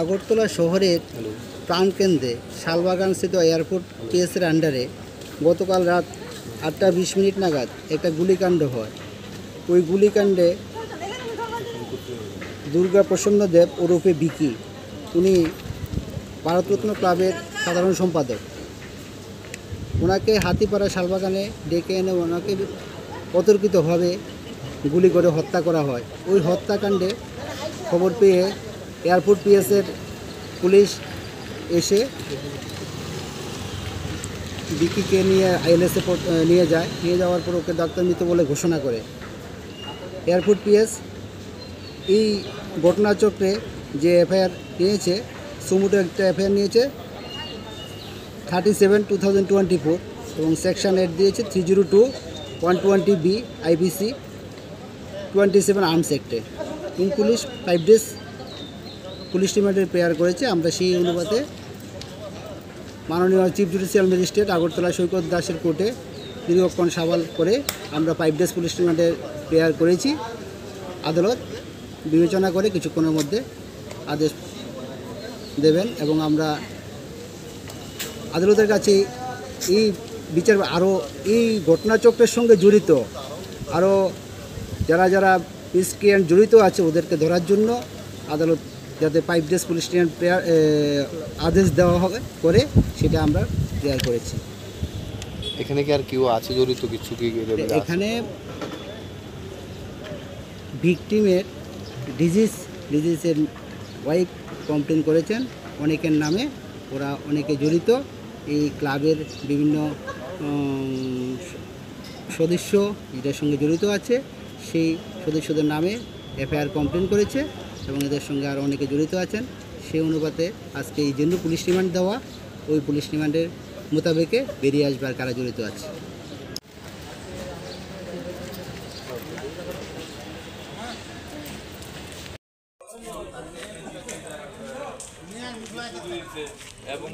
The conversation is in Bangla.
আগরতলা শহরের প্রাণকেন্দ্রে শালবাগানস্থিত এয়ারপোর্ট পিএসের আন্ডারে গতকাল রাত 8:20 নাগাদ একটা গুলিকাণ্ড হয়। ওই গুলিকাণ্ডে দুর্গা প্রসন্ন দেব ওরফে বিকি, উনি ভারতরত্ন ক্লাবের সাধারণ সম্পাদক, ওনাকে হাতিপাড়া শালবাগানে ডেকে এনে ওনাকে অতর্কিতভাবে গুলি করে হত্যা করা হয়। ওই হত্যাকাণ্ডে খবর পেয়ে এয়ারপোর্ট পিএসের পুলিশ এসে বিকিকে নিয়ে আইএলএসে নিয়ে যায়। নিয়ে যাওয়ার পর ওকে ডাক্তার মৃত বলে ঘোষণা করে। এয়ারপোর্ট পিএস এই ঘটনাচক্রে যে এফআইআর নিয়েছে, সুমোটো একটা এফআইআর নিয়েছে 37/2024 এবং সেকশন 8 দিয়েছে 302/120B IPC 27 আর্মস অ্যাক্টে। এবং পুলিশ 5 days পুলিশ রিমান্ডের প্রেয়ার করেছে। আমরা সেই অনুপাতে মাননীয় চিফ জুডিশিয়াল ম্যাজিস্ট্রেট আগরতলা সৈকত দাসের কোর্টে দীর্ঘক্ষণ সওয়াল করে আমরা 5 days পুলিশ রিমান্ডের প্রেয়ার করেছি। আদালত বিবেচনা করে কিছুক্ষণের মধ্যে আদেশ দেবেন এবং আমরা আদালতের কাছে এই বিচার আরও এই ঘটনাচক্রের সঙ্গে জড়িত আরও যারা যারা মিসক্রিয়েন্ট জড়িত আছে ওদেরকে ধরার জন্য আদালত যাতে 5 days পুলিশ রিমান্ড প্রেয়ার আদেশ দেওয়া হবে করে সেটা আমরা প্রেয়ার করেছি। এখানে কি আর কেউ আছে জড়িত কিছু কি? এখানে ভিকটিমের ডিজিজের ওয়াইফ কমপ্লেন করেছেন অনেকের নামে, ওরা অনেকে জড়িত। এই ক্লাবের বিভিন্ন সদস্য এটার সঙ্গে জড়িত আছে, সেই সদস্যদের নামে এফআইআর কমপ্লেন করেছে এবং এদের সঙ্গে আরও অনেকে জড়িত আছেন। সেই অনুপাতে আজকে এই জন্য পুলিশ রিমান্ড দেওয়া, ওই পুলিশ রিমান্ডের মোতাবেকে বেরিয়ে আসবার কারা জড়িত আছে। এবং